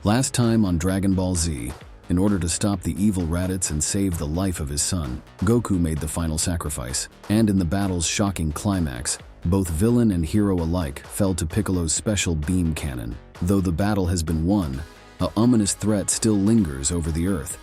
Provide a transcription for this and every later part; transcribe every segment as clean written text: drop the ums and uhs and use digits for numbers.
Last time on Dragon Ball Z, in order to stop the evil Raditz and save the life of his son, Goku made the final sacrifice. And in the battle's shocking climax, both villain and hero alike fell to Piccolo's special beam cannon. Though the battle has been won, an ominous threat still lingers over the Earth.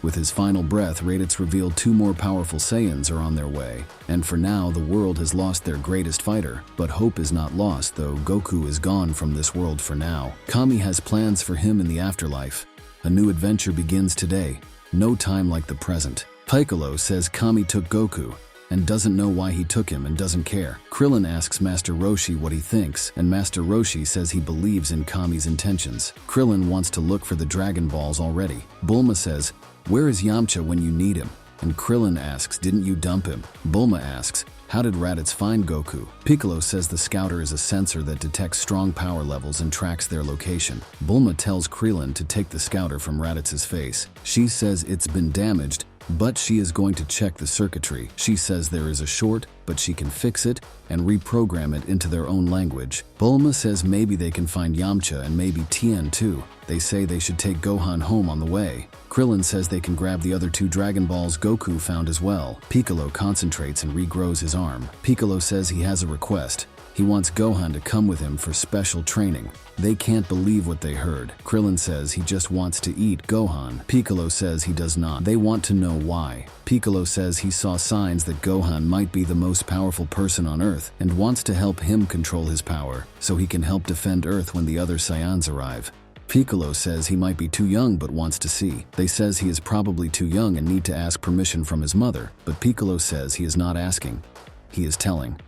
With his final breath, Raditz revealed 2 more powerful Saiyans are on their way. And for now, the world has lost their greatest fighter. But hope is not lost, though Goku is gone from this world for now. Kami has plans for him in the afterlife. A new adventure begins today. No time like the present. Piccolo says Kami took Goku and doesn't know why he took him and doesn't care. Krillin asks Master Roshi what he thinks, and Master Roshi says he believes in Kami's intentions. Krillin wants to look for the Dragon Balls already. Bulma says, "Where is Yamcha when you need him?" And Krillin asks, "Didn't you dump him?" Bulma asks, "How did Raditz find Goku?" Piccolo says the scouter is a sensor that detects strong power levels and tracks their location. Bulma tells Krillin to take the scouter from Raditz's face. She says it's been damaged, but she is going to check the circuitry. She says there is a short, but she can fix it and reprogram it into their own language. Bulma says maybe they can find Yamcha and maybe Tien too. They say they should take Gohan home on the way. Krillin says they can grab the other 2 Dragon Balls Goku found as well. Piccolo concentrates and regrows his arm. Piccolo says he has a request. He wants Gohan to come with him for special training. They can't believe what they heard. Krillin says he just wants to eat Gohan. Piccolo says he does not. They want to know why. Piccolo says he saw signs that Gohan might be the most powerful person on Earth and wants to help him control his power so he can help defend Earth when the other Saiyans arrive. Piccolo says he might be too young but wants to see. They says he is probably too young and need to ask permission from his mother, but Piccolo says he is not asking. He is telling.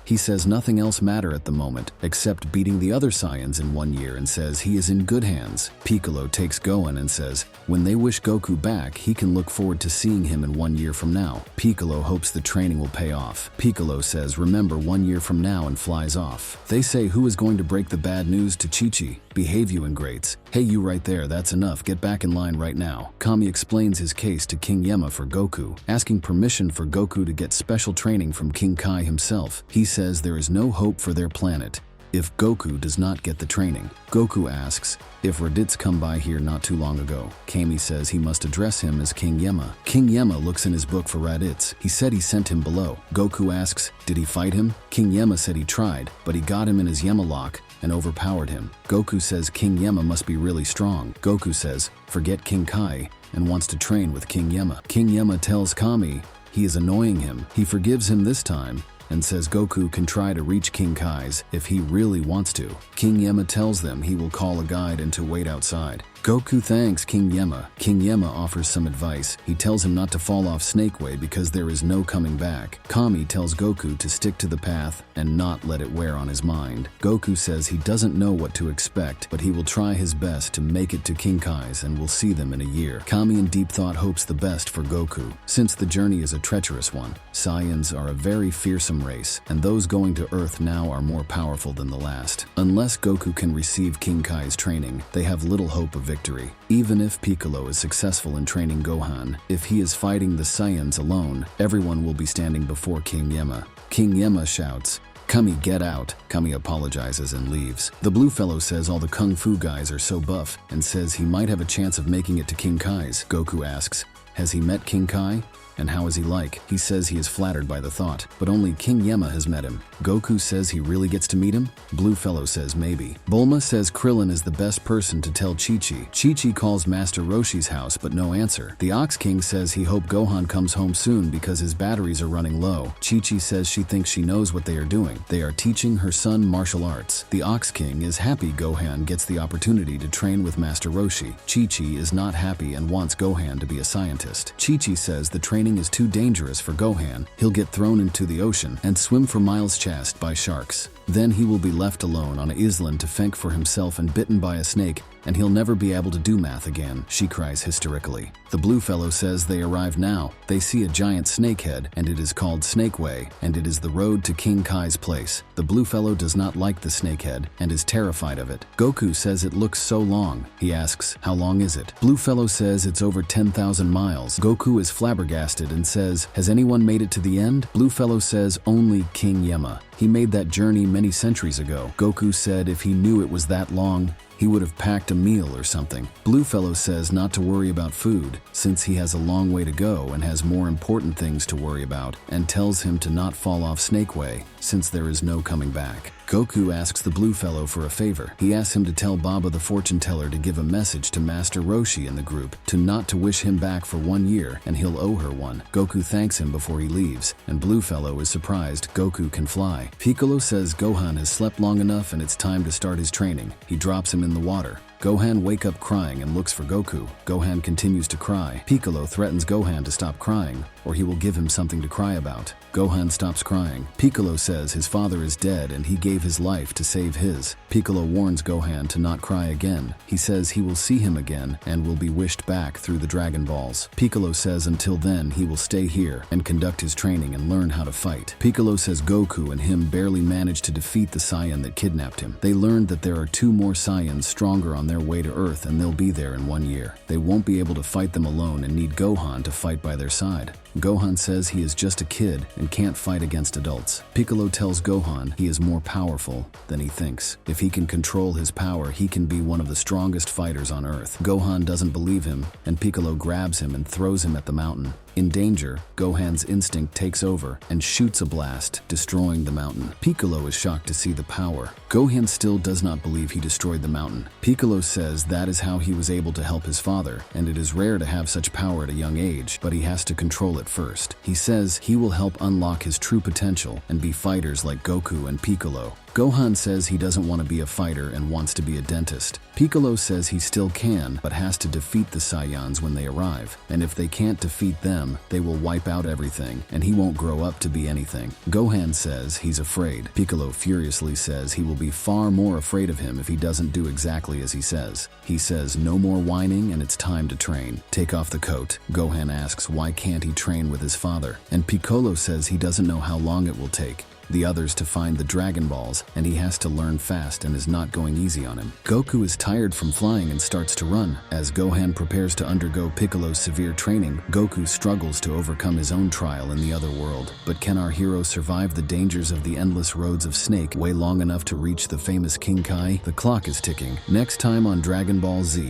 He says nothing else matter at the moment except beating the other Saiyans in 1 year and says he is in good hands. Piccolo takes Gohan and says when they wish Goku back, he can look forward to seeing him in 1 year from now. Piccolo hopes the training will pay off. Piccolo says remember 1 year from now and flies off. They say who is going to break the bad news to Chi-Chi? Behave, you ingrates. Hey, you right there, that's enough, get back in line right now. Kami explains his case to King Yama for Goku, asking permission for Goku to get special training from King Kai himself. He says there is no hope for their planet if Goku does not get the training. Goku asks if Raditz come by here not too long ago. Kami says he must address him as King Yama. King Yama looks in his book for Raditz. He said he sent him below. Goku asks, did he fight him? King Yama said he tried, but he got him in his Yama lock and overpowered him. Goku says King Yama must be really strong. Goku says, forget King Kai, and wants to train with King Yama. King Yama tells Kami he is annoying him. He forgives him this time and says Goku can try to reach King Kai's if he really wants to. King Yama tells them he will call a guide and to wait outside. Goku thanks King Yama. King Yama offers some advice. He tells him not to fall off Snake Way because there is no coming back. Kami tells Goku to stick to the path and not let it wear on his mind. Goku says he doesn't know what to expect, but he will try his best to make it to King Kai's and will see them in a year. Kami in deep thought hopes the best for Goku. Since the journey is a treacherous one, Saiyans are a very fearsome race, and those going to Earth now are more powerful than the last. Unless Goku can receive King Kai's training, they have little hope of victory. Even if Piccolo is successful in training Gohan, if he is fighting the Saiyans alone, everyone will be standing before King Yama. King Yama shouts, Kami, get out. Kami apologizes and leaves. The blue fellow says all the kung fu guys are so buff and says he might have a chance of making it to King Kai's. Goku asks, has he met King Kai? And how is he like? He says he is flattered by the thought, but only King Yama has met him. Goku says he really gets to meet him? Blue fellow says maybe. Bulma says Krillin is the best person to tell Chi-Chi. Chi-Chi calls Master Roshi's house, but no answer. The Ox King says he hope Gohan comes home soon because his batteries are running low. Chi-Chi says she thinks she knows what they are doing. They are teaching her son martial arts. The Ox King is happy Gohan gets the opportunity to train with Master Roshi. Chi-Chi is not happy and wants Gohan to be a scientist. Chi-Chi says the training is too dangerous for Gohan. He'll get thrown into the ocean and swim for miles chased by sharks. Then he will be left alone on an island to fend for himself and bitten by a snake, and he'll never be able to do math again. She cries hysterically. The blue fellow says they arrive now. They see a giant snakehead, and it is called Snake Way, and it is the road to King Kai's place. The blue fellow does not like the snakehead and is terrified of it. Goku says it looks so long. He asks, how long is it? Blue fellow says it's over 10,000 miles. Goku is flabbergasted and says, has anyone made it to the end? Blue fellow says only King Yama. He made that journey many centuries ago. Goku said if he knew it was that long, He would have packed a meal or something. Bluefellow says not to worry about food, since he has a long way to go and has more important things to worry about, and tells him to not fall off Snake Way, since there is no coming back. Goku asks the Bluefellow for a favor. He asks him to tell Baba the fortune teller to give a message to Master Roshi in the group to not to wish him back for 1 year, and he'll owe her one. Goku thanks him before he leaves, and Bluefellow is surprised Goku can fly. Piccolo says Gohan has slept long enough and it's time to start his training. He drops him in the water. Gohan wakes up crying and looks for Goku. Gohan continues to cry. Piccolo threatens Gohan to stop crying, or he will give him something to cry about. Gohan stops crying. Piccolo says his father is dead and he gave his life to save his. Piccolo warns Gohan to not cry again. He says he will see him again and will be wished back through the Dragon Balls. Piccolo says until then he will stay here and conduct his training and learn how to fight. Piccolo says Goku and him barely managed to defeat the Saiyan that kidnapped him. They learned that there are 2 more Saiyans stronger on their way to Earth and they'll be there in 1 year. They won't be able to fight them alone and need Gohan to fight by their side. Gohan says he is just a kid and can't fight against adults. Piccolo tells Gohan he is more powerful than he thinks. If he can control his power, he can be one of the strongest fighters on Earth. Gohan doesn't believe him, and Piccolo grabs him and throws him at the mountain. In danger, Gohan's instinct takes over and shoots a blast, destroying the mountain. Piccolo is shocked to see the power. Gohan still does not believe he destroyed the mountain. Piccolo says that is how he was able to help his father, and it is rare to have such power at a young age, but he has to control it first. He says he will help unlock his true potential and be fighters like Goku and Piccolo. Gohan says he doesn't want to be a fighter and wants to be a dentist. Piccolo says he still can, but has to defeat the Saiyans when they arrive. And if they can't defeat them, they will wipe out everything, and he won't grow up to be anything. Gohan says he's afraid. Piccolo furiously says he will be far more afraid of him if he doesn't do exactly as he says. He says no more whining and it's time to train. Take off the coat. Gohan asks why can't he train with his father, and Piccolo says he doesn't know how long it will take the others to find the Dragon Balls, and he has to learn fast and is not going easy on him. Goku is tired from flying and starts to run. As Gohan prepares to undergo Piccolo's severe training, Goku struggles to overcome his own trial in the other world. But can our hero survive the dangers of the endless roads of Snake Way long enough to reach the famous King Kai? The clock is ticking. Next time on Dragon Ball Z.